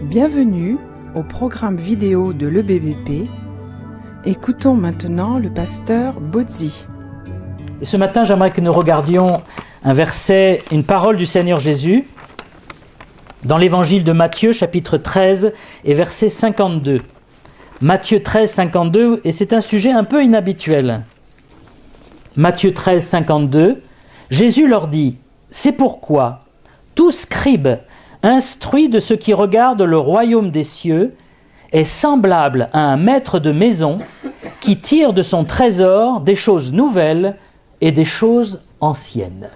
Bienvenue au programme vidéo de l'EBBP. Écoutons maintenant le pasteur Bozzi. Et ce matin, j'aimerais que nous regardions un verset, une parole du Seigneur Jésus dans l'évangile de Matthieu, chapitre 13 et verset 52. Matthieu 13, 52, et c'est un sujet un peu inhabituel. Matthieu 13, 52, Jésus leur dit « C'est pourquoi tout scribe instruit de ce qui regarde le royaume des cieux est semblable à un maître de maison qui tire de son trésor des choses nouvelles et des choses anciennes. »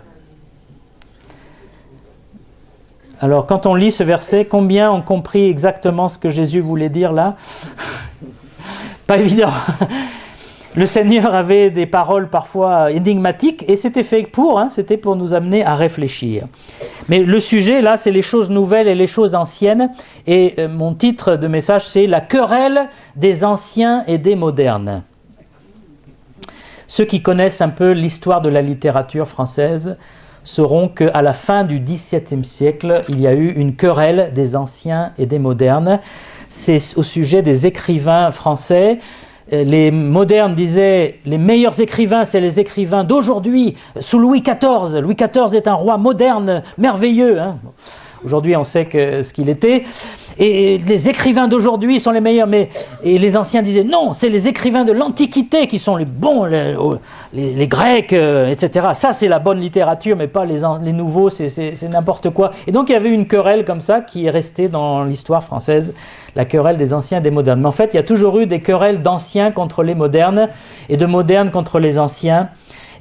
Alors, quand on lit ce verset, combien ont compris exactement ce que Jésus voulait dire là ? Pas évident. Le Seigneur avait des paroles parfois énigmatiques et c'était fait c'était pour nous amener à réfléchir. Mais le sujet là, c'est les choses nouvelles et les choses anciennes. Et mon titre de message, c'est « La querelle des anciens et des modernes ». Ceux qui connaissent un peu l'histoire de la littérature française sauront qu'à la fin du XVIIe siècle, il y a eu une querelle des anciens et des modernes. C'est au sujet des écrivains français. Les modernes disaient les meilleurs écrivains, c'est les écrivains d'aujourd'hui, sous Louis XIV. Louis XIV est un roi moderne, merveilleux. Aujourd'hui, on sait ce qu'il était. Et les écrivains d'aujourd'hui sont les meilleurs. Et les anciens disaient non, c'est les écrivains de l'Antiquité qui sont les bons, les Grecs, etc. Ça, c'est la bonne littérature, mais pas les nouveaux, c'est n'importe quoi. Et donc, il y avait une querelle comme ça qui est restée dans l'histoire française, la querelle des anciens et des modernes. Mais en fait, il y a toujours eu des querelles d'anciens contre les modernes et de modernes contre les anciens.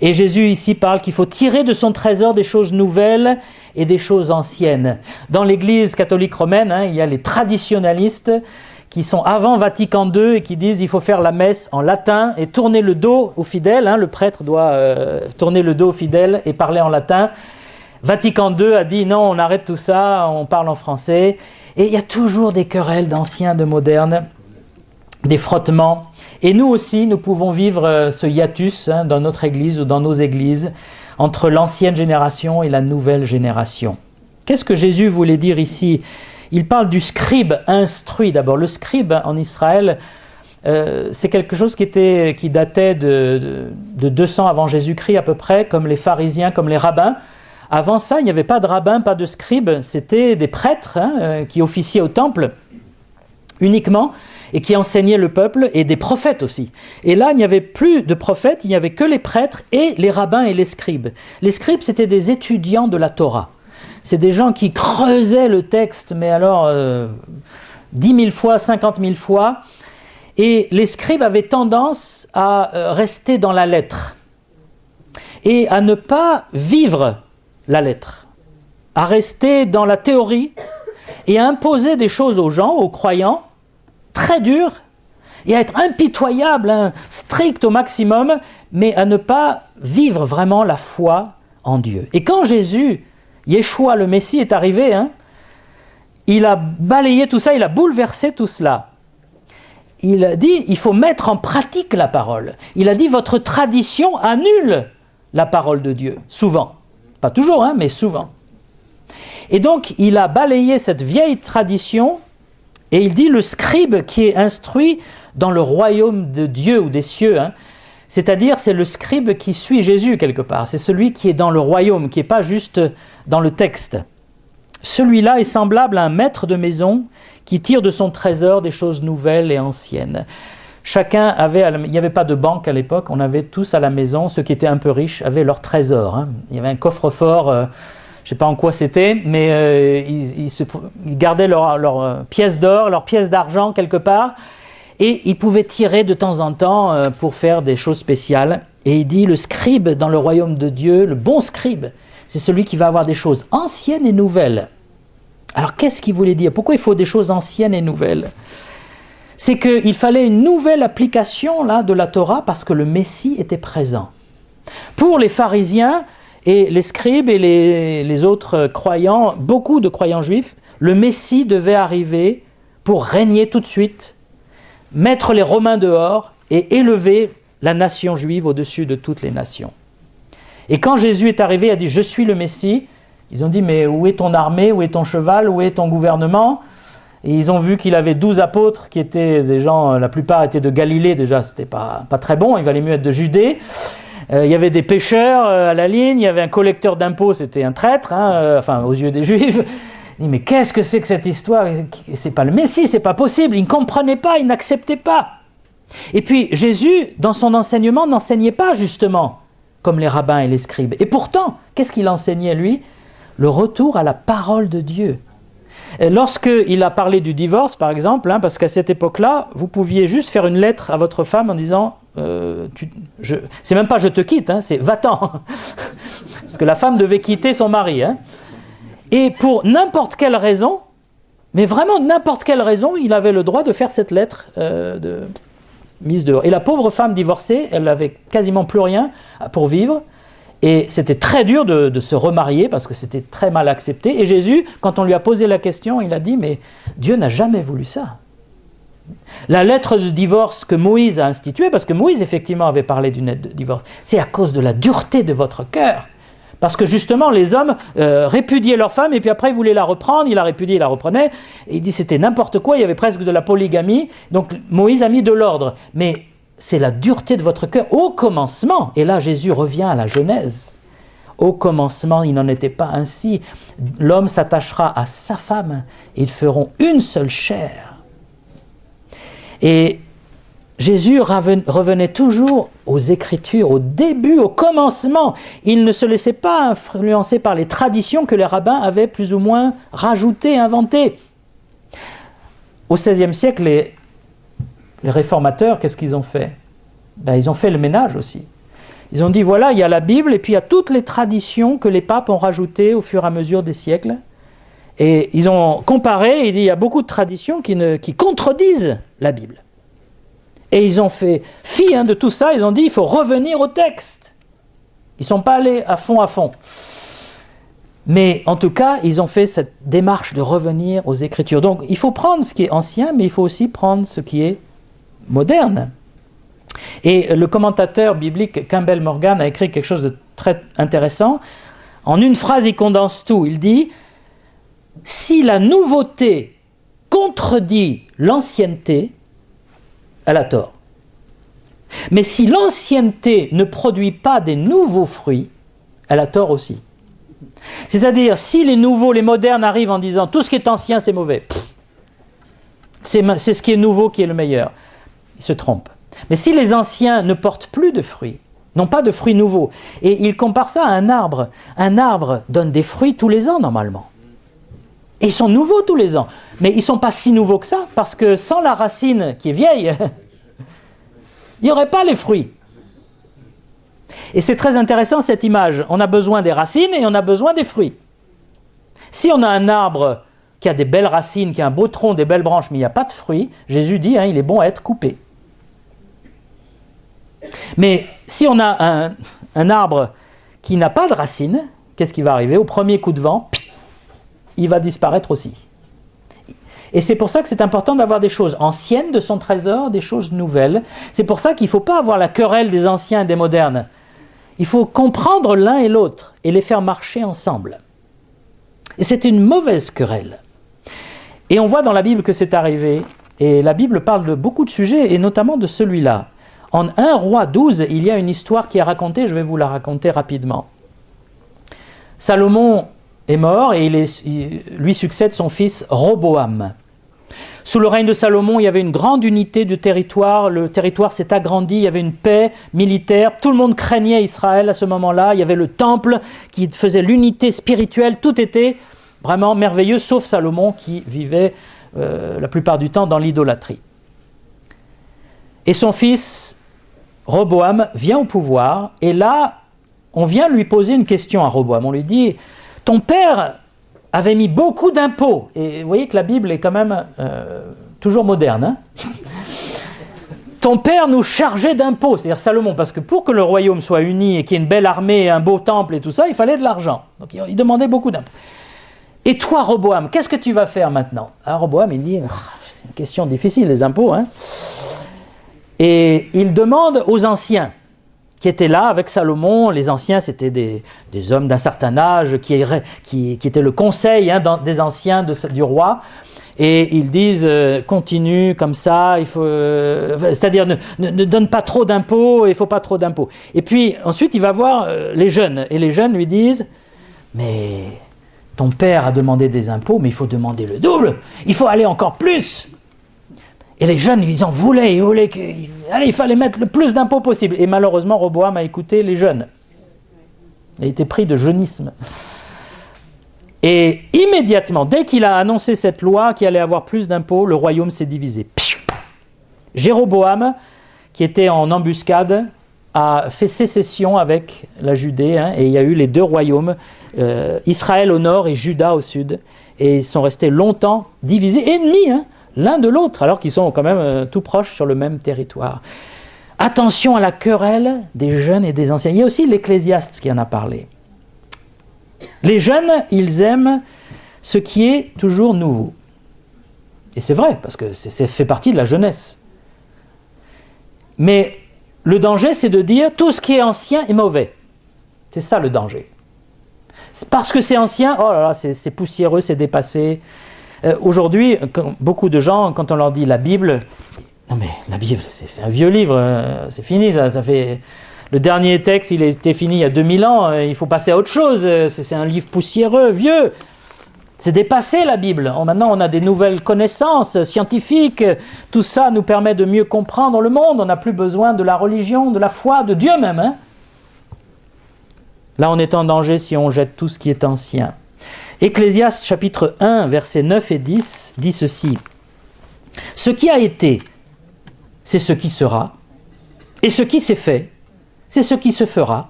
Et Jésus ici parle qu'il faut tirer de son trésor des choses nouvelles et des choses anciennes. Dans l'Église catholique romaine, il y a les traditionalistes qui sont avant Vatican II et qui disent qu'il faut faire la messe en latin et tourner le dos aux fidèles. Le prêtre doit tourner le dos aux fidèles et parler en latin. Vatican II a dit non, on arrête tout ça, on parle en français. Et il y a toujours des querelles d'anciens, de modernes, des frottements. Et nous aussi, nous pouvons vivre ce hiatus dans notre Église ou dans nos églises entre l'ancienne génération et la nouvelle génération. Qu'est-ce que Jésus voulait dire ici ? Il parle du scribe instruit. D'abord, le scribe en Israël, c'est quelque chose qui datait de 200 avant Jésus-Christ à peu près, comme les pharisiens, comme les rabbins. Avant ça, il n'y avait pas de rabbins, pas de scribes, c'était des prêtres qui officiaient au temple uniquement et qui enseignaient le peuple, et des prophètes aussi. Et là, il n'y avait plus de prophètes, il n'y avait que les prêtres et les rabbins et les scribes. Les scribes, c'était des étudiants de la Torah. C'est des gens qui creusaient le texte, mais alors 10 000 fois, 50 000 fois. Et les scribes avaient tendance à rester dans la lettre et à ne pas vivre la lettre, à rester dans la théorie et à imposer des choses aux gens, aux croyants, très dures, et à être impitoyable, strict au maximum, mais à ne pas vivre vraiment la foi en Dieu. Et quand Jésus, Yeshua le Messie, est arrivé, il a balayé tout ça, il a bouleversé tout cela. Il a dit, il faut mettre en pratique la parole. Il a dit, votre tradition annule la parole de Dieu, souvent. Pas toujours, mais souvent. Et donc, il a balayé cette vieille tradition, et il dit, le scribe qui est instruit dans le royaume de Dieu ou des cieux, c'est-à-dire c'est le scribe qui suit Jésus quelque part, c'est celui qui est dans le royaume, qui n'est pas juste dans le texte. Celui-là est semblable à un maître de maison qui tire de son trésor des choses nouvelles et anciennes. Chacun avait, il n'y avait pas de banque à l'époque, on avait tous à la maison, ceux qui étaient un peu riches avaient leur trésor. Il y avait un coffre-fort, je ne sais pas en quoi c'était, mais ils gardaient leurs pièces d'or, leurs pièces d'argent quelque part, et ils pouvaient tirer de temps en temps pour faire des choses spéciales. Et il dit, le scribe dans le royaume de Dieu, le bon scribe, c'est celui qui va avoir des choses anciennes et nouvelles. Alors qu'est-ce qu'il voulait dire ? Pourquoi il faut des choses anciennes et nouvelles ? C'est qu'il fallait une nouvelle application de la Torah parce que le Messie était présent. Pour les pharisiens et les scribes et les autres croyants, beaucoup de croyants juifs, le Messie devait arriver pour régner tout de suite, mettre les Romains dehors et élever la nation juive au-dessus de toutes les nations. Et quand Jésus est arrivé, il a dit « Je suis le Messie », ils ont dit « Mais où est ton armée, où est ton cheval, où est ton gouvernement ?» Et ils ont vu qu'il avait 12 apôtres qui étaient des gens, la plupart étaient de Galilée, déjà c'était pas très bon, il valait mieux être de Judée. Il y avait des pêcheurs à la ligne, il y avait un collecteur d'impôts, c'était un traître, enfin aux yeux des Juifs. Il dit, mais qu'est-ce que c'est que cette histoire? C'est pas le Messie, c'est pas possible. Ils ne comprenaient pas, ils n'acceptaient pas. Et puis Jésus, dans son enseignement, n'enseignait pas justement comme les rabbins et les scribes. Et pourtant, qu'est-ce qu'il enseignait lui? Le retour à la parole de Dieu. Lorsqu'il a parlé du divorce, par exemple, parce qu'à cette époque-là, vous pouviez juste faire une lettre à votre femme en disant c'est même pas je te quitte, c'est va-t'en. Parce que la femme devait quitter son mari. Et pour n'importe quelle raison, mais vraiment n'importe quelle raison, il avait le droit de faire cette lettre de mise dehors. Et la pauvre femme divorcée, elle n'avait quasiment plus rien pour vivre. Et c'était très dur de se remarier parce que c'était très mal accepté. Et Jésus, quand on lui a posé la question, il a dit « Mais Dieu n'a jamais voulu ça ». La lettre de divorce que Moïse a instituée, parce que Moïse effectivement avait parlé d'une lettre de divorce, c'est à cause de la dureté de votre cœur. Parce que justement, les hommes répudiaient leur femme et puis après ils voulaient la reprendre, il la répudiait, il la reprenait. Et il dit c'était n'importe quoi, il y avait presque de la polygamie. Donc Moïse a mis de l'ordre. Mais c'est la dureté de votre cœur au commencement. Et là, Jésus revient à la Genèse. Au commencement, il n'en était pas ainsi. L'homme s'attachera à sa femme et ils feront une seule chair. Et Jésus revenait toujours aux Écritures, au début, au commencement. Il ne se laissait pas influencer par les traditions que les rabbins avaient plus ou moins rajoutées, inventées. Au XVIe siècle, les réformateurs, qu'est-ce qu'ils ont fait? Ils ont fait le ménage aussi. Ils ont dit, voilà, il y a la Bible et puis il y a toutes les traditions que les papes ont rajoutées au fur et à mesure des siècles. Et ils ont comparé, il y a beaucoup de traditions qui contredisent la Bible. Et ils ont fait fi de tout ça, ils ont dit il faut revenir au texte. Ils ne sont pas allés à fond. Mais en tout cas, ils ont fait cette démarche de revenir aux Écritures. Donc il faut prendre ce qui est ancien, mais il faut aussi prendre ce qui est moderne. Et le commentateur biblique Campbell Morgan a écrit quelque chose de très intéressant. En une phrase, il condense tout. Il dit « Si la nouveauté contredit l'ancienneté, elle a tort. Mais si l'ancienneté ne produit pas des nouveaux fruits, elle a tort aussi. » C'est-à-dire, si les nouveaux, les modernes arrivent en disant « tout ce qui est ancien, c'est mauvais », c'est ce qui est nouveau qui est le meilleur. Ils se trompent. Mais si les anciens ne portent plus de fruits, n'ont pas de fruits nouveaux, et il compare ça à un arbre donne des fruits tous les ans normalement. Et ils sont nouveaux tous les ans. Mais ils ne sont pas si nouveaux que ça, parce que sans la racine qui est vieille, il n'y aurait pas les fruits. Et c'est très intéressant cette image. On a besoin des racines et on a besoin des fruits. Si on a un arbre qui a des belles racines, qui a un beau tronc, des belles branches, mais il n'y a pas de fruits, Jésus dit, il est bon à être coupé. Mais si on a un arbre qui n'a pas de racines, qu'est-ce qui va arriver? Au premier coup de vent, il va disparaître aussi. Et c'est pour ça que c'est important d'avoir des choses anciennes de son trésor, des choses nouvelles. C'est pour ça qu'il ne faut pas avoir la querelle des anciens et des modernes. Il faut comprendre l'un et l'autre et les faire marcher ensemble. Et c'est une mauvaise querelle. Et on voit dans la Bible que c'est arrivé. Et la Bible parle de beaucoup de sujets, et notamment de celui-là. En 1 Roi 12, il y a une histoire qui est racontée, je vais vous la raconter rapidement. Salomon est mort et lui succède son fils Roboam. Sous le règne de Salomon, il y avait une grande unité du territoire, le territoire s'est agrandi, il y avait une paix militaire, tout le monde craignait Israël à ce moment-là, il y avait le temple qui faisait l'unité spirituelle, tout était vraiment merveilleux, sauf Salomon qui vivait la plupart du temps dans l'idolâtrie. Et son fils Roboam vient au pouvoir, et là, on vient lui poser une question à Roboam. On lui dit, ton père avait mis beaucoup d'impôts. Et vous voyez que la Bible est quand même toujours moderne. Ton père nous chargeait d'impôts, c'est-à-dire Salomon, parce que pour que le royaume soit uni et qu'il y ait une belle armée, un beau temple et tout ça, il fallait de l'argent. Donc il demandait beaucoup d'impôts. Et toi, Roboam, qu'est-ce que tu vas faire maintenant? Alors Roboam, il dit, c'est une question difficile, les impôts, Et il demande aux anciens qui étaient là avec Salomon. Les anciens, c'était des hommes d'un certain âge qui étaient le conseil des anciens du roi. Et ils disent, continue comme ça, il faut, c'est-à-dire ne donne pas trop d'impôts, il ne faut pas trop d'impôts. Et puis ensuite, il va voir les jeunes, et les jeunes lui disent, mais ton père a demandé des impôts, mais il faut demander le double, il faut aller encore plus. Et les jeunes, ils en voulaient, allez, il fallait mettre le plus d'impôts possible. Et malheureusement, Roboam a écouté les jeunes. Il a été pris de jeunisme. Et immédiatement, dès qu'il a annoncé cette loi qui allait avoir plus d'impôts, le royaume s'est divisé. Jéroboam, qui était en embuscade, a fait sécession avec la Judée, et il y a eu les deux royaumes, Israël au nord et Juda au sud. Et ils sont restés longtemps divisés, ennemis, l'un de l'autre, alors qu'ils sont quand même tout proches sur le même territoire. Attention à la querelle des jeunes et des anciens. Il y a aussi l'Ecclésiaste qui en a parlé. Les jeunes, ils aiment ce qui est toujours nouveau. Et c'est vrai, parce que ça fait partie de la jeunesse. Mais le danger, c'est de dire tout ce qui est ancien est mauvais. C'est ça le danger. Parce que c'est ancien, oh là là, c'est poussiéreux, c'est dépassé. Aujourd'hui, beaucoup de gens, quand on leur dit la Bible, non mais la Bible, c'est un vieux livre, c'est fini, ça fait... Le dernier texte, il était fini il y a 2000 ans, il faut passer à autre chose, c'est un livre poussiéreux, vieux. C'est dépassé la Bible. Maintenant, on a des nouvelles connaissances scientifiques, tout ça nous permet de mieux comprendre le monde, on n'a plus besoin de la religion, de la foi, de Dieu même. Là, on est en danger si on jette tout ce qui est ancien. Ecclésiaste chapitre 1, versets 9 et 10 dit ceci. « Ce qui a été, c'est ce qui sera, et ce qui s'est fait, c'est ce qui se fera.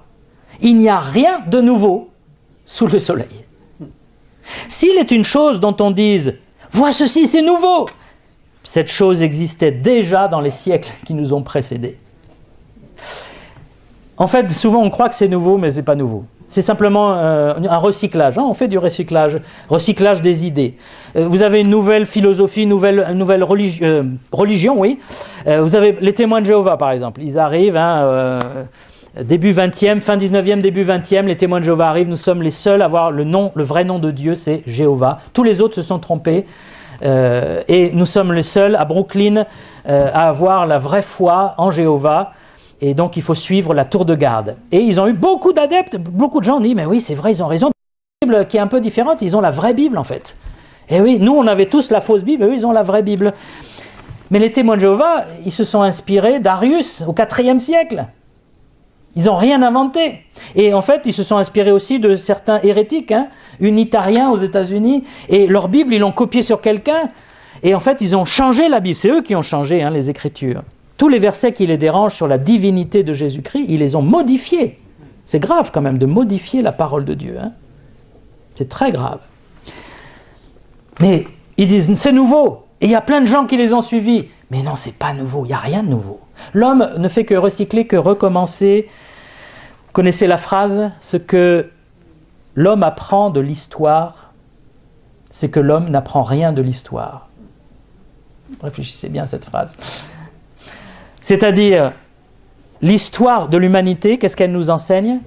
Il n'y a rien de nouveau sous le soleil. S'il est une chose dont on dise « Vois ceci, c'est nouveau !» cette chose existait déjà dans les siècles qui nous ont précédés. En fait, souvent on croit que c'est nouveau, mais ce n'est pas nouveau. C'est simplement un recyclage. On fait du recyclage des idées. Vous avez une nouvelle philosophie, une nouvelle religion, oui. Vous avez les témoins de Jéhovah, par exemple. Ils arrivent, début 20e, fin 19e, début 20e, les témoins de Jéhovah arrivent. Nous sommes les seuls à avoir le vrai nom de Dieu, c'est Jéhovah. Tous les autres se sont trompés. Et nous sommes les seuls à Brooklyn à avoir la vraie foi en Jéhovah. Et donc, il faut suivre la tour de garde. Et ils ont eu beaucoup d'adeptes, beaucoup de gens ont dit, mais oui, c'est vrai, ils ont raison. La Bible qui est un peu différente, ils ont la vraie Bible, en fait. Et oui, nous, on avait tous la fausse Bible, et eux, ils ont la vraie Bible. Mais les témoins de Jéhovah, ils se sont inspirés d'Arius, au IVe siècle. Ils n'ont rien inventé. Et en fait, ils se sont inspirés aussi de certains hérétiques, unitariens aux États-Unis. Et leur Bible, ils l'ont copiée sur quelqu'un. Et en fait, ils ont changé la Bible. C'est eux qui ont changé les Écritures. Tous les versets qui les dérangent sur la divinité de Jésus-Christ, ils les ont modifiés. C'est grave quand même de modifier la parole de Dieu. C'est très grave. Mais ils disent, c'est nouveau. Et il y a plein de gens qui les ont suivis. Mais non, c'est pas nouveau, il n'y a rien de nouveau. L'homme ne fait que recycler, que recommencer. Vous connaissez la phrase ? Ce que l'homme apprend de l'histoire, c'est que l'homme n'apprend rien de l'histoire. Réfléchissez bien à cette phrase. C'est-à-dire, l'histoire de l'humanité, qu'est-ce qu'elle nous enseigne ?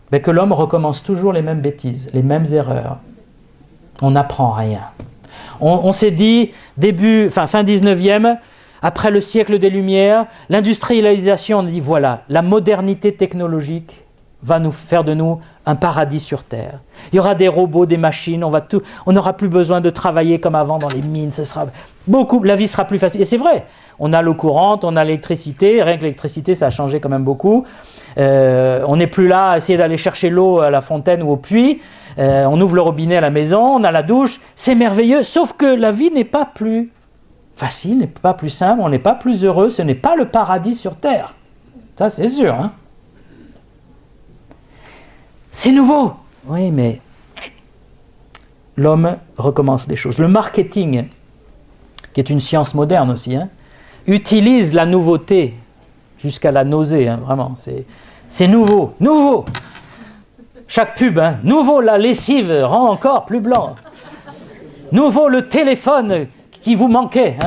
Que l'homme recommence toujours les mêmes bêtises, les mêmes erreurs. On n'apprend rien. On s'est dit, fin 19e, après le siècle des Lumières, l'industrialisation, on a dit, voilà, la modernité technologique va nous faire de nous un paradis sur Terre. Il y aura des robots, des machines, on n'aura plus besoin de travailler comme avant dans les mines, la vie sera plus facile. Et c'est vrai, on a l'eau courante, on a l'électricité, rien que l'électricité, ça a changé quand même beaucoup. On n'est plus là à essayer d'aller chercher l'eau à la fontaine ou au puits, on ouvre le robinet à la maison, on a la douche, c'est merveilleux, sauf que la vie n'est pas plus facile, n'est pas plus simple, on n'est pas plus heureux, ce n'est pas le paradis sur Terre. Ça, c'est sûr, C'est nouveau. Oui, mais l'homme recommence les choses. Le marketing, qui est une science moderne aussi, utilise la nouveauté jusqu'à la nausée, vraiment. C'est nouveau, nouveau. Chaque pub, nouveau, la lessive rend encore plus blanc. Nouveau, le téléphone qui vous manquait.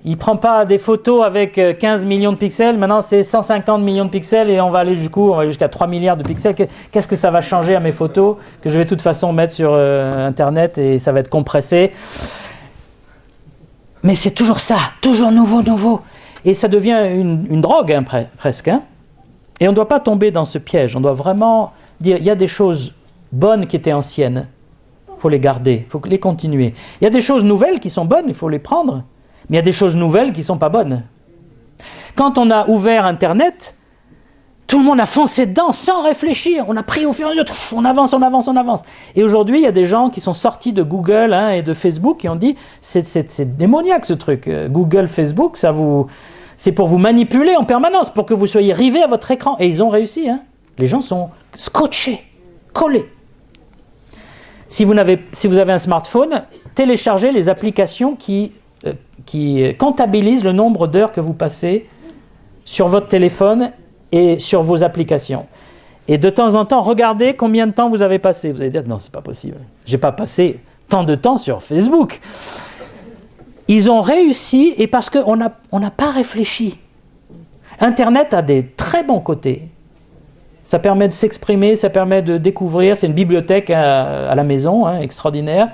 Il ne prend pas des photos avec 15 millions de pixels, maintenant c'est 150 millions de pixels et on va aller jusqu'à 3 milliards de pixels. Qu'est-ce que ça va changer à mes photos que je vais de toute façon mettre sur Internet et ça va être compressé. Mais c'est toujours ça, toujours nouveau, nouveau. Et ça devient une drogue, hein, presque. Hein. Et on ne doit pas tomber dans ce piège. On doit vraiment dire, il y a des choses bonnes qui étaient anciennes. Il faut les garder, il faut les continuer. Il y a des choses nouvelles qui sont bonnes, il faut les prendre. Mais il y a des choses nouvelles qui ne sont pas bonnes. Quand on a ouvert Internet, tout le monde a foncé dedans sans réfléchir. On a pris au fur et à mesure, on avance, on avance, on avance. Et aujourd'hui, il y a des gens qui sont sortis de Google et de Facebook qui ont dit c'est démoniaque ce truc. Google, Facebook, c'est pour vous manipuler en permanence, pour que vous soyez rivés à votre écran. Et ils ont réussi. Hein. Les gens sont scotchés, collés. Si vous avez un smartphone, téléchargez les applications qui comptabilisent le nombre d'heures que vous passez sur votre téléphone et sur vos applications. Et de temps en temps, regardez combien de temps vous avez passé. Vous allez dire, non, c'est pas possible. J'ai pas passé tant de temps sur Facebook. Ils ont réussi, et parce qu'on n'a pas réfléchi. Internet a des très bons côtés. Ça permet de s'exprimer, ça permet de découvrir. C'est une bibliothèque à la maison, hein, extraordinaire.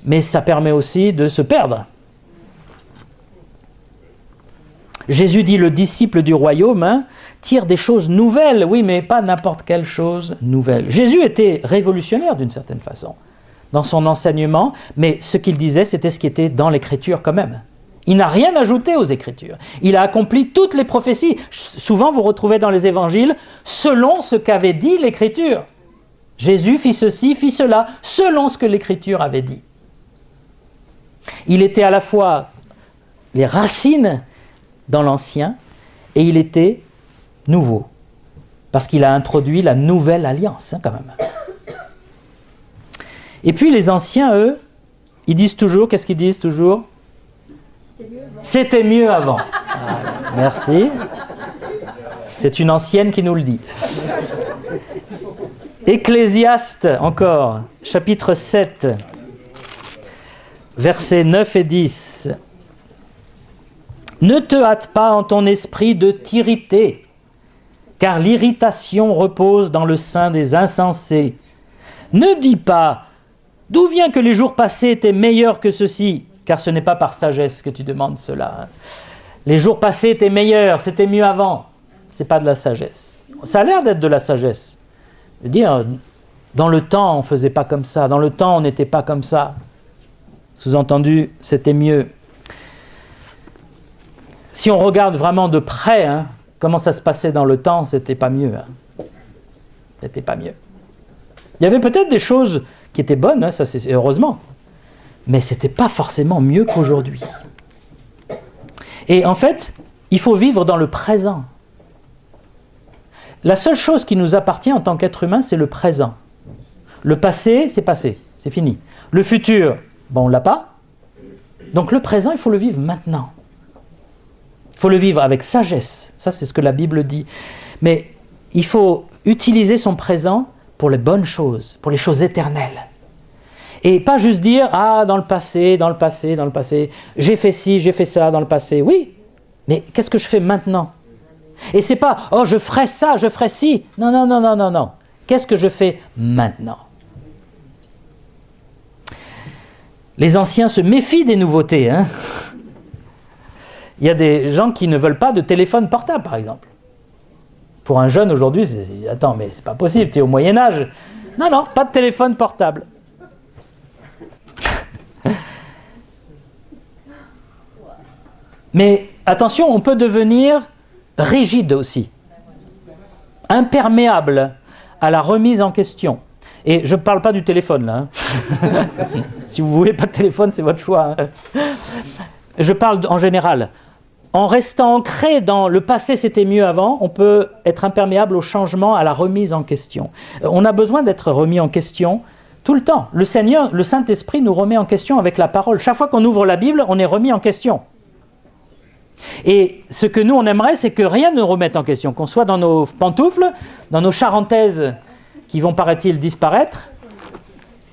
Mais ça permet aussi de se perdre. Jésus dit, le disciple du royaume tire des choses nouvelles. Oui, mais pas n'importe quelle chose nouvelle. Jésus était révolutionnaire d'une certaine façon dans son enseignement, mais ce qu'il disait, c'était ce qui était dans l'Écriture quand même. Il n'a rien ajouté aux Écritures. Il a accompli toutes les prophéties. Souvent, vous retrouvez dans les évangiles, selon ce qu'avait dit l'Écriture. Jésus fit ceci, fit cela, selon ce que l'Écriture avait dit. Il était à la fois les racines dans l'Ancien, et il était nouveau, parce qu'il a introduit la nouvelle alliance, hein, quand même. Et puis les Anciens, eux, ils disent toujours, qu'est-ce qu'ils disent toujours ? C'était mieux avant. Voilà, merci. C'est une ancienne qui nous le dit. Ecclésiaste, encore, chapitre 7, versets 9 et 10. Ne te hâte pas en ton esprit de t'irriter, car l'irritation repose dans le sein des insensés. Ne dis pas, d'où vient que les jours passés étaient meilleurs que ceux-ci, car ce n'est pas par sagesse que tu demandes cela. Les jours passés étaient meilleurs, c'était mieux avant. Ce n'est pas de la sagesse. Ça a l'air d'être de la sagesse. Je veux dire, dans le temps, on ne faisait pas comme ça. Dans le temps, on n'était pas comme ça. Sous-entendu, c'était mieux. Si on regarde vraiment de près, hein, comment ça se passait dans le temps, c'était pas mieux. Hein. C'était pas mieux. Il y avait peut-être des choses qui étaient bonnes, hein, ça c'est heureusement, mais c'était pas forcément mieux qu'aujourd'hui. Et en fait, il faut vivre dans le présent. La seule chose qui nous appartient en tant qu'être humain, c'est le présent. Le passé, c'est fini. Le futur, bon, on l'a pas. Donc le présent, il faut le vivre maintenant. Il faut le vivre avec sagesse, ça c'est ce que la Bible dit. Mais il faut utiliser son présent pour les bonnes choses, pour les choses éternelles. Et pas juste dire, dans le passé, j'ai fait ci, j'ai fait ça dans le passé. Oui, mais qu'est-ce que je fais maintenant ? Et c'est pas, je ferai ça, je ferai ci. Non. Qu'est-ce que je fais maintenant ? Les anciens se méfient des nouveautés, hein ? Il y a des gens qui ne veulent pas de téléphone portable, par exemple. Pour un jeune aujourd'hui, attends, mais c'est pas possible, tu es au Moyen-Âge. Non, pas de téléphone portable. Mais attention, on peut devenir rigide aussi, imperméable à la remise en question. Et je ne parle pas du téléphone, là. Hein. Si vous ne voulez pas de téléphone, c'est votre choix. Hein. Je parle en général. En restant ancré dans le passé, c'était mieux avant, on peut être imperméable au changement, à la remise en question. On a besoin d'être remis en question tout le temps. Le Seigneur, le Saint-Esprit nous remet en question avec la parole. Chaque fois qu'on ouvre la Bible, on est remis en question. Et ce que nous, on aimerait, c'est que rien ne remette en question, qu'on soit dans nos pantoufles, dans nos charentaises qui vont, paraît-il, disparaître,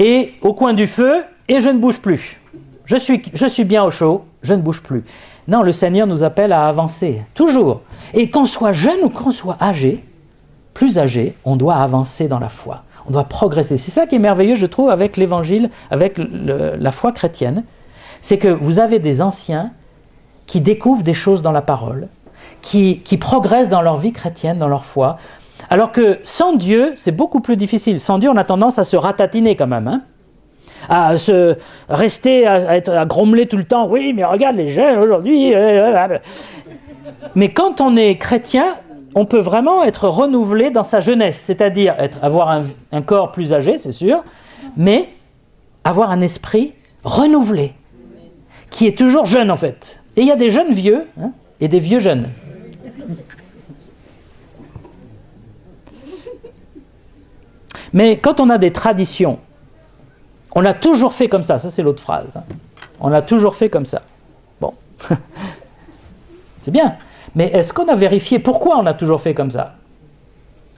et au coin du feu, et je ne bouge plus. Je suis bien au chaud, je ne bouge plus. Non, le Seigneur nous appelle à avancer, toujours. Et qu'on soit jeune ou qu'on soit âgé, plus âgé, on doit avancer dans la foi. On doit progresser. C'est ça qui est merveilleux, je trouve, avec l'Évangile, avec la foi chrétienne. C'est que vous avez des anciens qui découvrent des choses dans la parole, qui progressent dans leur vie chrétienne, dans leur foi. Alors que sans Dieu, c'est beaucoup plus difficile. Sans Dieu, on a tendance à se ratatiner quand même, hein, à se rester, à grommeler tout le temps. Oui, mais regarde les jeunes aujourd'hui. Mais quand on est chrétien, on peut vraiment être renouvelé dans sa jeunesse, c'est-à-dire avoir un corps plus âgé, c'est sûr, mais avoir un esprit renouvelé, qui est toujours jeune en fait. Et il y a des jeunes vieux, hein, et des vieux jeunes. Mais quand on a des traditions, on a toujours fait comme ça c'est l'autre phrase, hein. On a toujours fait comme ça. Bon, c'est bien. Mais est-ce qu'on a vérifié pourquoi on a toujours fait comme ça?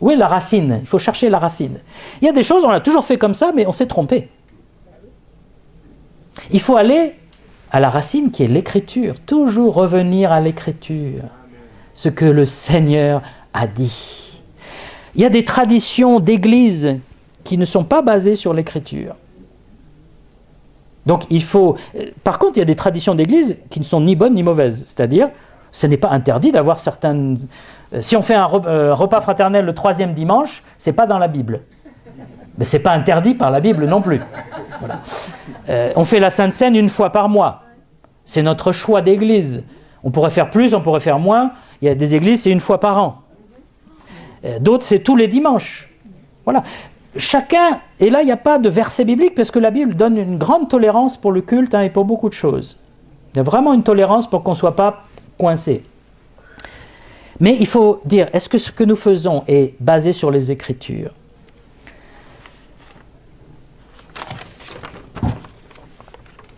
Où est la racine? Il faut chercher la racine. Il y a des choses, on a toujours fait comme ça, mais on s'est trompé. Il faut aller à la racine qui est l'écriture, toujours revenir à l'écriture, ce que le Seigneur a dit. Il y a des traditions d'église qui ne sont pas basées sur l'écriture. Donc il faut... Par contre, il y a des traditions d'église qui ne sont ni bonnes ni mauvaises, c'est-à-dire ce n'est pas interdit d'avoir certaines... Si on fait un repas fraternel le 3e dimanche, ce n'est pas dans la Bible. Mais ce n'est pas interdit par la Bible non plus. Voilà. On fait la Sainte Seine une fois par mois. C'est notre choix d'église. On pourrait faire plus, on pourrait faire moins. Il y a des églises, c'est une fois par an. D'autres, c'est tous les dimanches. Voilà. Chacun... Et là, il n'y a pas de verset biblique parce que la Bible donne une grande tolérance pour le culte, hein, et pour beaucoup de choses. Il y a vraiment une tolérance pour qu'on ne soit pas coincé. Mais il faut dire, est-ce que ce que nous faisons est basé sur les Écritures?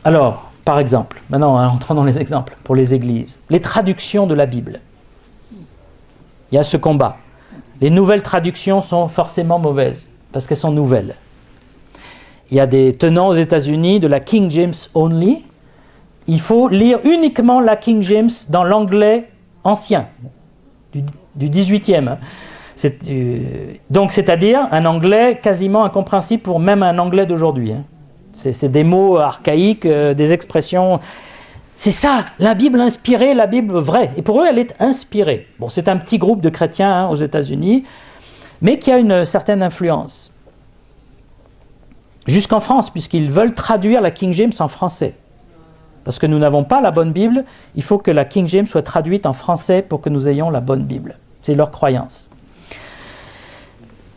Alors, par exemple, maintenant entrons dans les exemples pour les églises. Les traductions de la Bible. Il y a ce combat. Les nouvelles traductions sont forcément mauvaises, parce qu'elles sont nouvelles. Il y a des tenants aux États-Unis de la King James Only. Il faut lire uniquement la King James dans l'anglais ancien, du 18e. Donc, c'est-à-dire un anglais quasiment incompréhensible pour même un anglais d'aujourd'hui. C'est des mots archaïques, des expressions. C'est ça, la Bible inspirée, la Bible vraie. Et pour eux, elle est inspirée. Bon, c'est un petit groupe de chrétiens aux États-Unis, mais qui a une certaine influence. Jusqu'en France, puisqu'ils veulent traduire la King James en français. Parce que nous n'avons pas la bonne Bible, il faut que la King James soit traduite en français pour que nous ayons la bonne Bible. C'est leur croyance.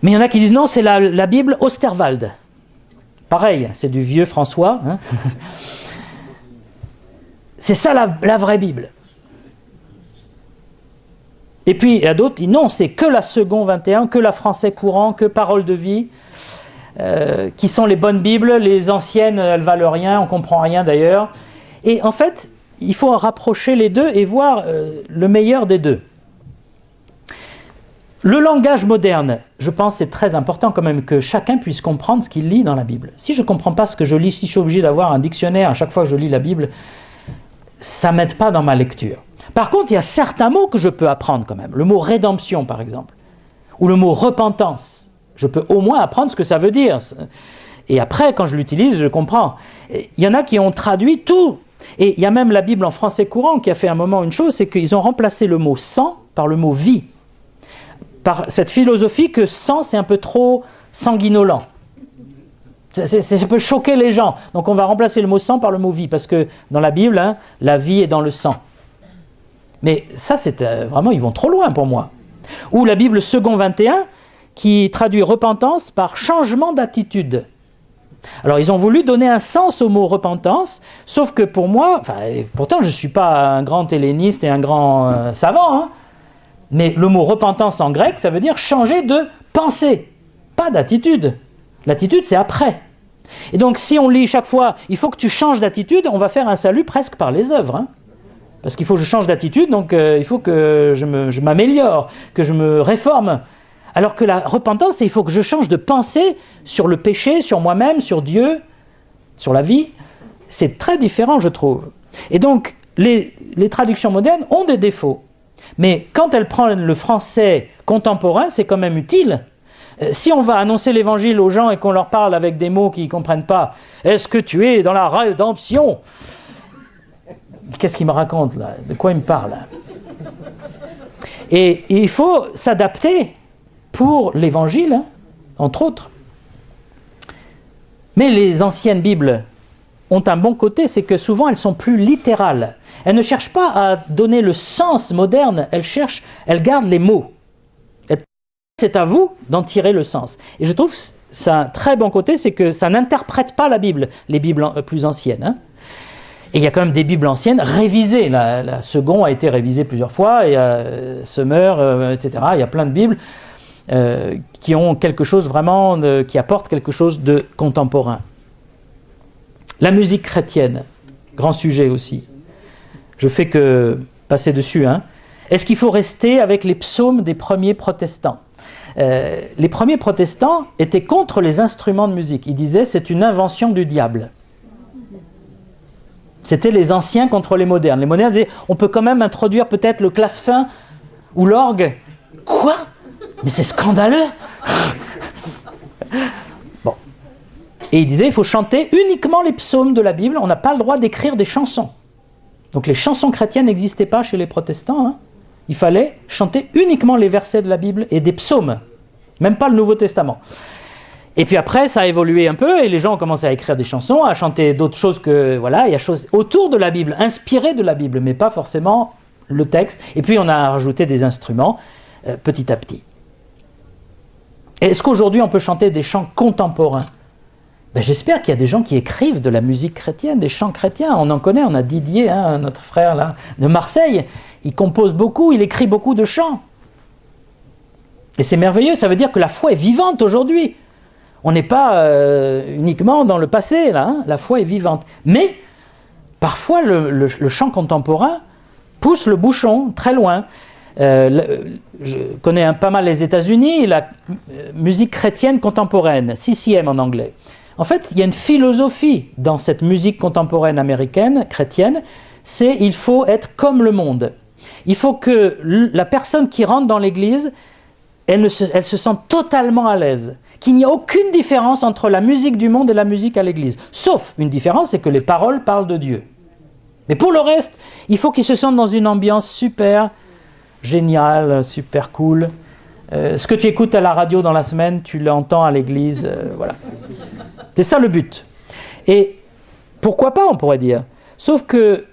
Mais il y en a qui disent non, c'est la Bible Osterwald. Pareil, c'est du vieux François. Hein. C'est ça la vraie Bible. Et puis il y a d'autres qui disent non, c'est que la Second 21, que la Français courant, que Parole de vie, qui sont les bonnes Bibles. Les anciennes, elles valent rien, on ne comprend rien d'ailleurs. Et en fait, il faut rapprocher les deux et voir le meilleur des deux. Le langage moderne, je pense c'est très important quand même que chacun puisse comprendre ce qu'il lit dans la Bible. Si je ne comprends pas ce que je lis, si je suis obligé d'avoir un dictionnaire à chaque fois que je lis la Bible, ça ne m'aide pas dans ma lecture. Par contre, il y a certains mots que je peux apprendre quand même. Le mot rédemption, par exemple, ou le mot repentance. Je peux au moins apprendre ce que ça veut dire. Et après, quand je l'utilise, je comprends. Il y en a qui ont traduit tout. Et il y a même la Bible en français courant qui a fait à un moment une chose, c'est qu'ils ont remplacé le mot « sang » par le mot « vie ». Par cette philosophie que « sang » c'est un peu trop sanguinolent. Ça peut choquer les gens. Donc on va remplacer le mot « sang » par le mot « vie », parce que dans la Bible, hein, la vie est dans le sang. Mais ça, c'est vraiment, ils vont trop loin pour moi. Ou la Bible Second 21, qui traduit repentance par changement d'attitude. Alors ils ont voulu donner un sens au mot repentance, sauf que pour moi, pourtant je ne suis pas un grand helléniste et un grand savant, hein, mais le mot repentance en grec, ça veut dire changer de pensée, pas d'attitude. L'attitude, c'est après. Et donc si on lit chaque fois, il faut que tu changes d'attitude, on va faire un salut presque par les œuvres. Hein. Parce qu'il faut que je change d'attitude, donc il faut que je m'améliore, que je me réforme. Alors que la repentance, c'est il faut que je change de pensée sur le péché, sur moi-même, sur Dieu, sur la vie. C'est très différent, je trouve. Et donc, les traductions modernes ont des défauts. Mais quand elles prennent le français contemporain, c'est quand même utile. Si on va annoncer l'évangile aux gens et qu'on leur parle avec des mots qu'ils ne comprennent pas, « Est-ce que tu es dans la rédemption ?» qu'est-ce qu'il me raconte là? De quoi il me parle? Et il faut s'adapter pour l'Évangile, hein, entre autres. Mais les anciennes Bibles ont un bon côté, c'est que souvent elles sont plus littérales. Elles ne cherchent pas à donner le sens moderne, elles gardent les mots. C'est à vous d'en tirer le sens. Et je trouve que ça a un très bon côté, c'est que ça n'interprète pas la Bible, les Bibles plus anciennes. Hein. Et il y a quand même des Bibles anciennes révisées. La Seconde a été révisée plusieurs fois, et Summer, etc. Il y a plein de Bibles qui ont quelque chose vraiment, qui apportent quelque chose de contemporain. La musique chrétienne, grand sujet aussi. Je fais que passer dessus. Hein. Est-ce qu'il faut rester avec les psaumes des premiers protestants? Les premiers protestants étaient contre les instruments de musique. Ils disaient c'est une invention du diable. C'était les anciens contre les modernes. Les modernes disaient on peut quand même introduire peut-être le clavecin ou l'orgue. Quoi? Mais c'est scandaleux. Bon. Et ils disaient il faut chanter uniquement les psaumes de la Bible. On n'a pas le droit d'écrire des chansons. Donc les chansons chrétiennes n'existaient pas chez les protestants. Hein. Il fallait chanter uniquement les versets de la Bible et des psaumes, même pas le Nouveau Testament. Et puis après, ça a évolué un peu et les gens ont commencé à écrire des chansons, à chanter d'autres choses que, voilà, il y a choses autour de la Bible, inspirées de la Bible, mais pas forcément le texte. Et puis on a rajouté des instruments petit à petit. Est-ce qu'aujourd'hui on peut chanter des chants contemporains? Ben, j'espère qu'il y a des gens qui écrivent de la musique chrétienne, des chants chrétiens. On en connaît, on a Didier, hein, notre frère là, de Marseille. Il compose beaucoup, il écrit beaucoup de chants. Et c'est merveilleux, ça veut dire que la foi est vivante aujourd'hui. On n'est pas uniquement dans le passé, là, hein, la foi est vivante. Mais parfois le chant contemporain pousse le bouchon très loin. Je connais pas mal les États-Unis, la musique chrétienne contemporaine, CCM en anglais. En fait, il y a une philosophie dans cette musique contemporaine américaine, chrétienne, c'est il faut être comme le monde. Il faut que la personne qui rentre dans l'église, elle se sente totalement à l'aise. Qu'il n'y a aucune différence entre la musique du monde et la musique à l'église. Sauf une différence, c'est que les paroles parlent de Dieu. Mais pour le reste, il faut qu'ils se sentent dans une ambiance super géniale, super cool. Ce que tu écoutes à la radio dans la semaine, tu l'entends à l'église, voilà. C'est ça le but. Et pourquoi pas, on pourrait dire. Sauf que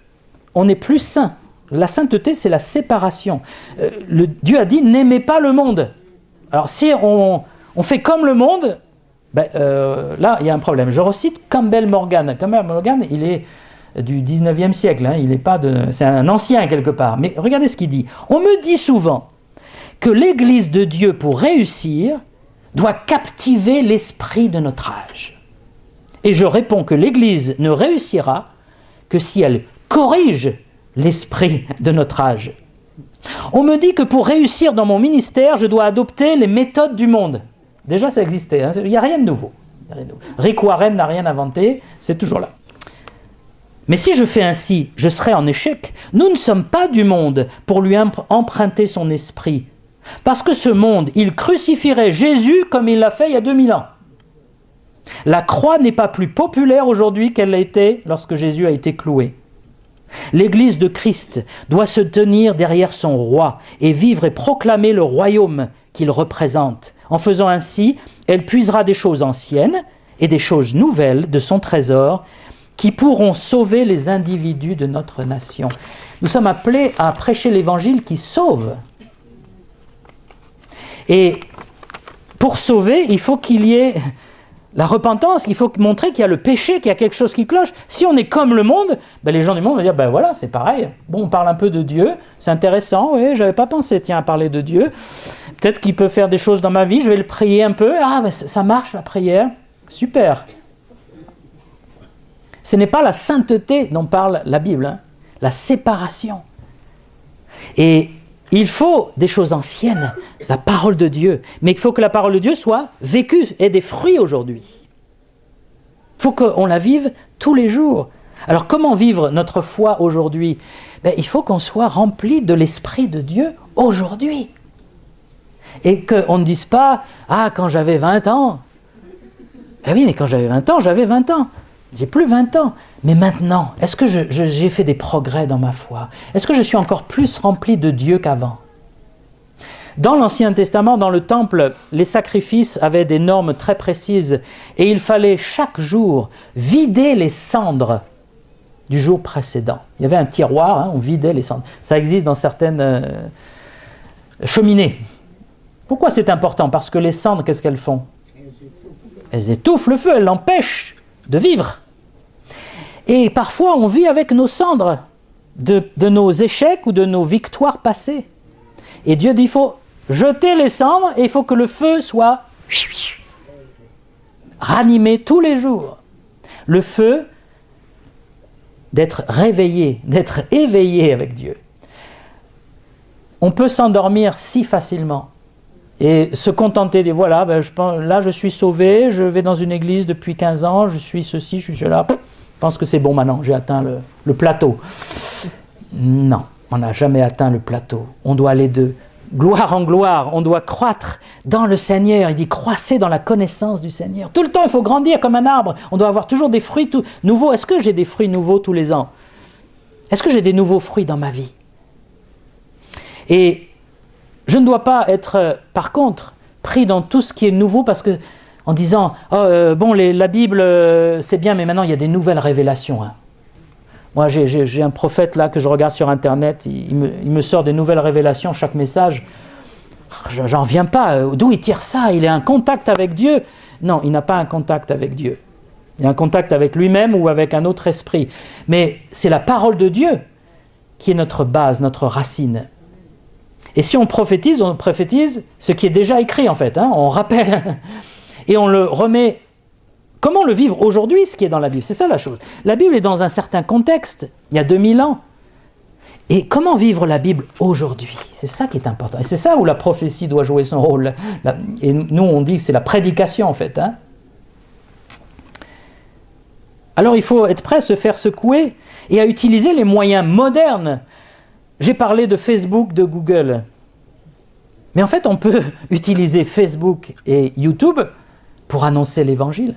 on est plus saint. La sainteté, c'est la séparation. Dieu a dit, n'aimez pas le monde. Alors si on fait comme le monde, ben, là, il y a un problème. Je recite Campbell Morgan. Campbell Morgan, il est du 19e siècle. Hein, c'est un ancien quelque part. Mais regardez ce qu'il dit. On me dit souvent que l'Église de Dieu, pour réussir, doit captiver l'esprit de notre âge. Et je réponds que l'Église ne réussira que si elle corrige l'esprit de notre âge. On me dit que pour réussir dans mon ministère, je dois adopter les méthodes du monde. Déjà, ça existait, hein, il n'y a rien de nouveau. Rick Warren n'a rien inventé, c'est toujours là. Mais si je fais ainsi, je serai en échec. Nous ne sommes pas du monde pour lui emprunter son esprit. Parce que ce monde, il crucifierait Jésus comme il l'a fait il y a 2000 ans. La croix n'est pas plus populaire aujourd'hui qu'elle l'a été lorsque Jésus a été cloué. L'Église de Christ doit se tenir derrière son roi et vivre et proclamer le royaume qu'il représente. En faisant ainsi, elle puisera des choses anciennes et des choses nouvelles de son trésor qui pourront sauver les individus de notre nation. Nous sommes appelés à prêcher l'Évangile qui sauve. Et pour sauver, il faut qu'il y ait la repentance, il faut montrer qu'il y a le péché, qu'il y a quelque chose qui cloche. Si on est comme le monde, ben les gens du monde vont dire, ben voilà, c'est pareil. Bon, on parle un peu de Dieu, c'est intéressant, oui, j'avais pas pensé, tiens, à parler de Dieu. Peut-être qu'il peut faire des choses dans ma vie, je vais le prier un peu. Ah, ben ça marche la prière, super. Ce n'est pas la sainteté dont parle la Bible, hein, la séparation. Et il faut des choses anciennes, la parole de Dieu, mais il faut que la parole de Dieu soit vécue et des fruits aujourd'hui. Il faut qu'on la vive tous les jours. Alors comment vivre notre foi aujourd'hui? Ben, il faut qu'on soit rempli de l'Esprit de Dieu aujourd'hui. Et qu'on ne dise pas « Ah, quand j'avais 20 ans !» Eh oui, mais quand j'avais 20 ans, j'avais 20 ans. J'ai plus 20 ans. Mais maintenant, est-ce que j'ai fait des progrès dans ma foi? Est-ce que je suis encore plus rempli de Dieu qu'avant? Dans l'Ancien Testament, dans le temple, les sacrifices avaient des normes très précises et il fallait chaque jour vider les cendres du jour précédent. Il y avait un tiroir, on vidait les cendres. Ça existe dans certaines cheminées. Pourquoi c'est important? Parce que les cendres, qu'est-ce qu'elles font? Elles étouffent le feu, elles l'empêchent de vivre. Et parfois, on vit avec nos cendres de nos échecs ou de nos victoires passées. Et Dieu dit, il faut jeter les cendres et il faut que le feu soit ranimé tous les jours. Le feu d'être réveillé, d'être éveillé avec Dieu. On peut s'endormir si facilement et se contenter de voilà, là je suis sauvé, je vais dans une église depuis 15 ans, je suis ceci, je suis cela, je pense que c'est bon maintenant, j'ai atteint le plateau. Non, on n'a jamais atteint le plateau. On doit aller de gloire en gloire, on doit croître dans le Seigneur. Il dit croissez dans la connaissance du Seigneur. Tout le temps, il faut grandir comme un arbre. On doit avoir toujours des fruits nouveaux. Est-ce que j'ai des fruits nouveaux tous les ans? Est-ce que j'ai des nouveaux fruits dans ma vie? Et je ne dois pas être, par contre, pris dans tout ce qui est nouveau parce que, en disant la Bible, c'est bien, mais maintenant il y a des nouvelles révélations. Moi, j'ai un prophète là que je regarde sur Internet, il me sort des nouvelles révélations, chaque message. J'en reviens pas. D'où il tire ça? Il est en contact avec Dieu? Non, il n'a pas un contact avec Dieu. Il a un contact avec lui-même ou avec un autre esprit. Mais c'est la parole de Dieu qui est notre base, notre racine. Et si on prophétise ce qui est déjà écrit en fait. On rappelle et on le remet. Comment le vivre aujourd'hui, ce qui est dans la Bible? C'est ça la chose. La Bible est dans un certain contexte, il y a 2000 ans. Et comment vivre la Bible aujourd'hui? C'est ça qui est important. Et c'est ça où la prophétie doit jouer son rôle. Et nous, on dit que c'est la prédication, en fait. Alors, il faut être prêt à se faire secouer et à utiliser les moyens modernes. J'ai parlé de Facebook, de Google. Mais en fait, on peut utiliser Facebook et YouTube pour annoncer l'Évangile.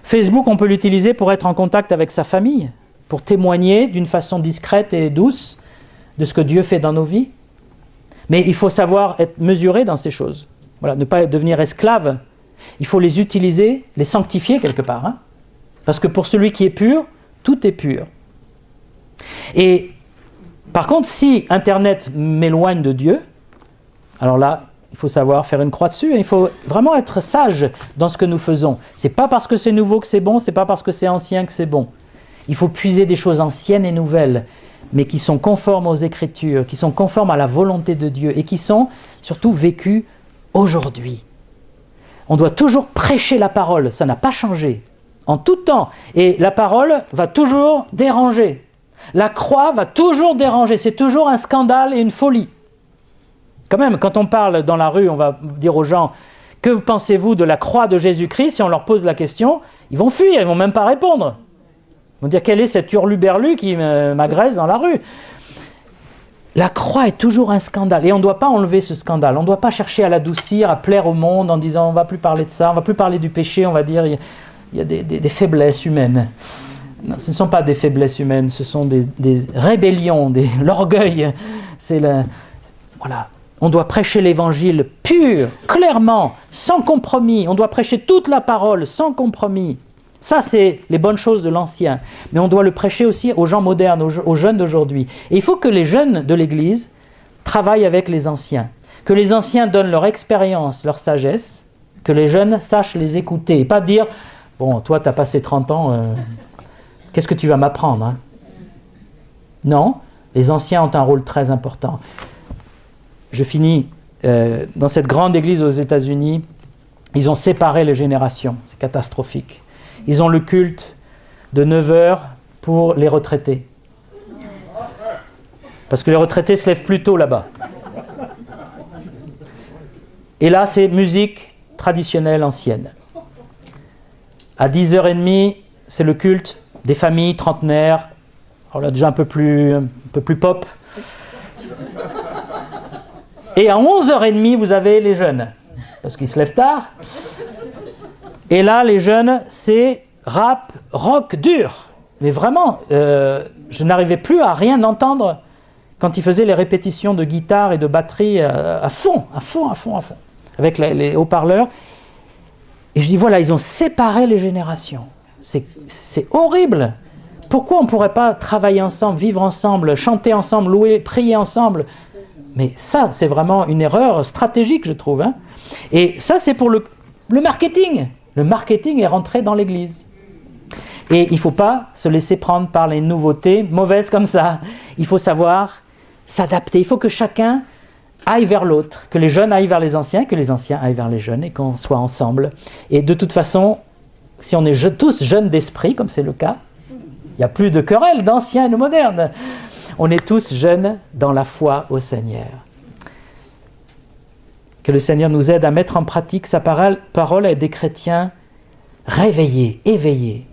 Facebook, on peut l'utiliser pour être en contact avec sa famille, pour témoigner d'une façon discrète et douce de ce que Dieu fait dans nos vies. Mais il faut savoir être mesuré dans ces choses. Voilà, ne pas devenir esclave. Il faut les utiliser, les sanctifier quelque part. Parce que pour celui qui est pur, tout est pur. Et par contre, si Internet m'éloigne de Dieu, alors là, il faut savoir faire une croix dessus et il faut vraiment être sage dans ce que nous faisons. Ce n'est pas parce que c'est nouveau que c'est bon, ce n'est pas parce que c'est ancien que c'est bon. Il faut puiser des choses anciennes et nouvelles, mais qui sont conformes aux Écritures, qui sont conformes à la volonté de Dieu et qui sont surtout vécues aujourd'hui. On doit toujours prêcher la parole, ça n'a pas changé, en tout temps. Et la parole va toujours déranger. La croix va toujours déranger, c'est toujours un scandale et une folie. Quand même, quand on parle dans la rue, on va dire aux gens « Que pensez-vous de la croix de Jésus-Christ ?» Si on leur pose la question, ils vont fuir, ils ne vont même pas répondre. Ils vont dire « Quel est cet hurluberlu qui m'agresse dans la rue ?» La croix est toujours un scandale et on ne doit pas enlever ce scandale. On ne doit pas chercher à l'adoucir, à plaire au monde en disant « On ne va plus parler de ça, on ne va plus parler du péché, on va dire il y a des faiblesses humaines. » Non, ce ne sont pas des faiblesses humaines, ce sont des rébellions, l'orgueil. Voilà. On doit prêcher l'évangile pur, clairement, sans compromis. On doit prêcher toute la parole sans compromis. Ça, c'est les bonnes choses de l'ancien. Mais on doit le prêcher aussi aux gens modernes, aux jeunes d'aujourd'hui. Et il faut que les jeunes de l'Église travaillent avec les anciens. Que les anciens donnent leur expérience, leur sagesse. Que les jeunes sachent les écouter. Et pas dire, bon, toi, tu as passé 30 ans, qu'est-ce que tu vas m'apprendre ? Non, les anciens ont un rôle très important. Je finis, dans cette grande église aux États-Unis, ils ont séparé les générations, c'est catastrophique. Ils ont le culte de 9h pour les retraités. Parce que les retraités se lèvent plus tôt là-bas. Et là, c'est musique traditionnelle ancienne. À 10h30, c'est le culte des familles trentenaires. Alors là, déjà un peu plus pop. Et à 11h30, vous avez les jeunes, parce qu'ils se lèvent tard. Et là, les jeunes, c'est rap, rock dur. Mais vraiment, je n'arrivais plus à rien entendre quand il faisait les répétitions de guitare et de batterie à fond, avec les haut-parleurs. Et je dis, voilà, ils ont séparé les générations. C'est horrible. Pourquoi on ne pourrait pas travailler ensemble, vivre ensemble, chanter ensemble, louer, prier ensemble? Mais ça, c'est vraiment une erreur stratégique, je trouve. Hein. Et ça, c'est pour le marketing. Le marketing est rentré dans l'Église. Et il ne faut pas se laisser prendre par les nouveautés mauvaises comme ça. Il faut savoir s'adapter. Il faut que chacun aille vers l'autre, que les jeunes aillent vers les anciens, que les anciens aillent vers les jeunes et qu'on soit ensemble. Et de toute façon, si on est tous jeunes d'esprit, comme c'est le cas, il n'y a plus de querelle d'anciens et de modernes. On est tous jeunes dans la foi au Seigneur. Que le Seigneur nous aide à mettre en pratique sa parole à des chrétiens réveillés, éveillés,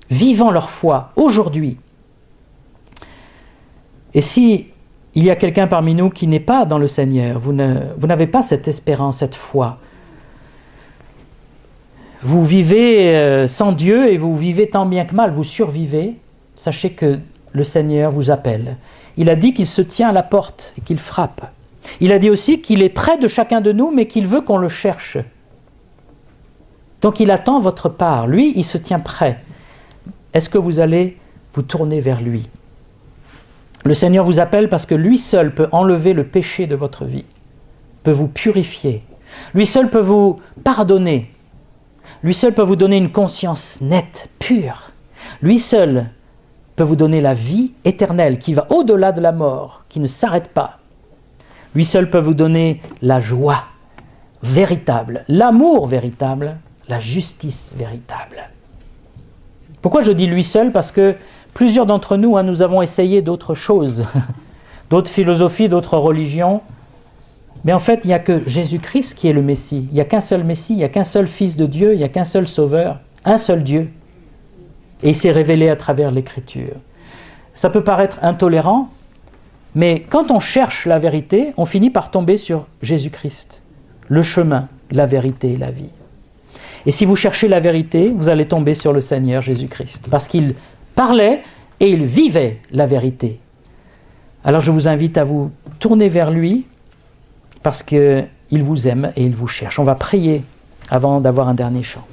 vivant leur foi aujourd'hui. Et si il y a quelqu'un parmi nous qui n'est pas dans le Seigneur, vous n'avez pas cette espérance, cette foi. Vous vivez sans Dieu et vous vivez tant bien que mal, vous survivez. Sachez que le Seigneur vous appelle. Il a dit qu'il se tient à la porte et qu'il frappe. Il a dit aussi qu'il est près de chacun de nous, mais qu'il veut qu'on le cherche. Donc il attend votre part. Lui, il se tient prêt. Est-ce que vous allez vous tourner vers lui? Le Seigneur vous appelle parce que lui seul peut enlever le péché de votre vie, peut vous purifier. Lui seul peut vous pardonner. Lui seul peut vous donner une conscience nette, pure. Lui seul peut vous donner la vie éternelle qui va au-delà de la mort, qui ne s'arrête pas. Lui seul peut vous donner la joie véritable, l'amour véritable, la justice véritable. Pourquoi je dis lui seul? Parce que plusieurs d'entre nous, nous avons essayé d'autres choses, d'autres philosophies, d'autres religions. Mais en fait, il n'y a que Jésus-Christ qui est le Messie. Il n'y a qu'un seul Messie, il n'y a qu'un seul Fils de Dieu, il n'y a qu'un seul Sauveur, un seul Dieu. Et il s'est révélé à travers l'Écriture. Ça peut paraître intolérant, mais quand on cherche la vérité, on finit par tomber sur Jésus-Christ, le chemin, la vérité et la vie. Et si vous cherchez la vérité, vous allez tomber sur le Seigneur Jésus-Christ, parce qu'il parlait et il vivait la vérité. Alors je vous invite à vous tourner vers lui, parce qu'il vous aime et il vous cherche. On va prier avant d'avoir un dernier chant.